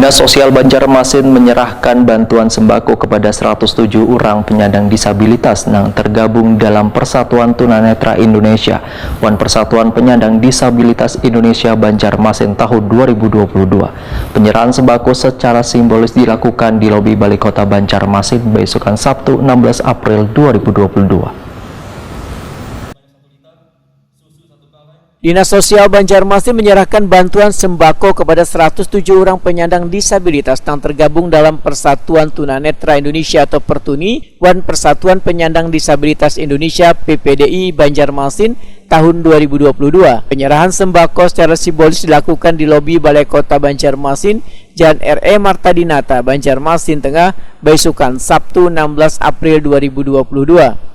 Dinas Sosial Banjarmasin menyerahkan bantuan sembako kepada 107 orang penyandang disabilitas yang tergabung dalam Persatuan Tunanetra Indonesia Wan Persatuan Penyandang Disabilitas Indonesia Banjarmasin tahun 2022. Penyerahan sembako secara simbolis dilakukan di lobi Balai Kota Banjarmasin besokan Sabtu 16 April 2022. Dinas Sosial Banjarmasin menyerahkan bantuan sembako kepada 107 orang penyandang disabilitas yang tergabung dalam Persatuan Tunanetra Indonesia atau Pertuni Wan Persatuan Penyandang Disabilitas Indonesia PPDI Banjarmasin tahun 2022. Penyerahan sembako secara simbolis dilakukan di lobi Balai Kota Banjarmasin, Jalan R.E. Marta Dinata, Banjarmasin Tengah, besokan Sabtu 16 April 2022.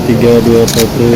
Tiga, dua, satu.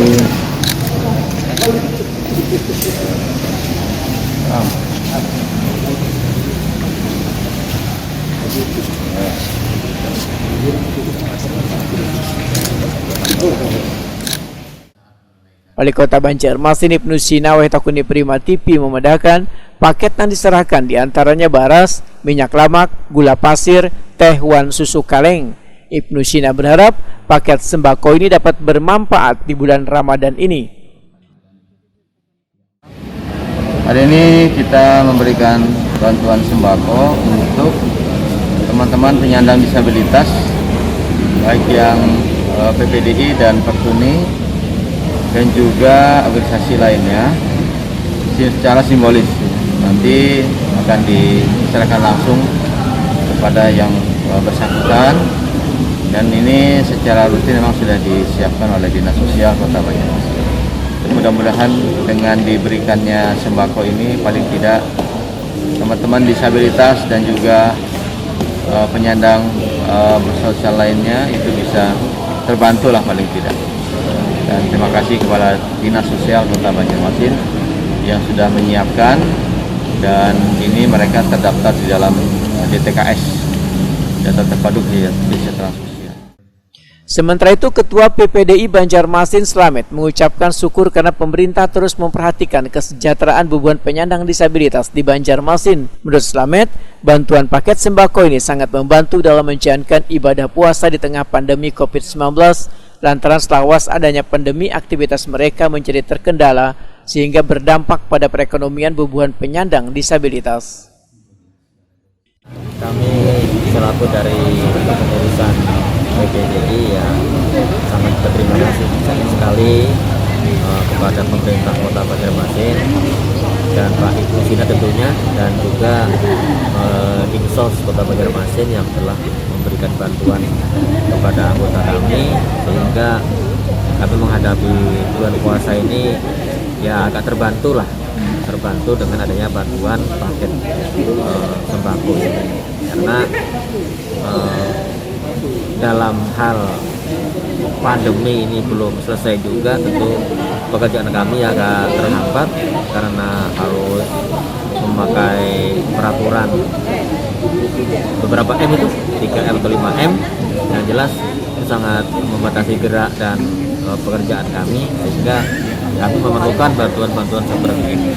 Wali Kota Banjarmasin Ibnu Sina Takuni Prima TV memedahkan paket yang diserahkan diantaranya baras, minyak lamak, gula pasir, teh wan susu kaleng. Ibnu Sina berharap paket sembako ini dapat bermanfaat di bulan Ramadan ini. Hari ini kita memberikan bantuan sembako untuk teman-teman penyandang disabilitas, baik yang PPDI dan Pertuni dan juga organisasi lainnya, secara simbolis. Nanti akan diserahkan langsung kepada yang bersangkutan, dan ini secara rutin memang sudah disiapkan oleh Dinas Sosial Kota Banjarmasin. Mudah-mudahan dengan diberikannya sembako ini paling tidak teman-teman disabilitas dan juga penyandang bersosial lainnya itu bisa terbantu lah paling tidak. Dan terima kasih kepada Dinas Sosial Kota Banjarmasin yang sudah menyiapkan, dan ini mereka terdaftar di dalam DTKS, data terpadu kesejahteraan sosial. Sementara itu, Ketua PPDI Banjarmasin Slamet mengucapkan syukur karena pemerintah terus memperhatikan kesejahteraan beban penyandang disabilitas di Banjarmasin. Menurut Slamet, bantuan paket sembako ini sangat membantu dalam menjalankan ibadah puasa di tengah pandemi COVID-19, lantaran selawas adanya pandemi aktivitas mereka menjadi terkendala sehingga berdampak pada perekonomian beban penyandang disabilitas. Kami selaku dari kepengurusan PPDI ya sangat berterima kasih sekali kepada pemerintah Kota Banjarmasin dan Pak Ibu Sina tentunya, dan juga Dinsos Kota Banjarmasin yang telah memberikan bantuan kepada anggota kami, sehingga kami menghadapi bulan puasa ini ya agak terbantu dengan adanya bantuan paket sembako ini. Karena dalam hal pandemi ini belum selesai juga, tentu pekerjaan kami agak terhambat karena harus memakai peraturan beberapa M, itu 3M atau 5M, yang jelas itu sangat membatasi gerak dan pekerjaan kami, sehingga kami memerlukan bantuan-bantuan seperti ini.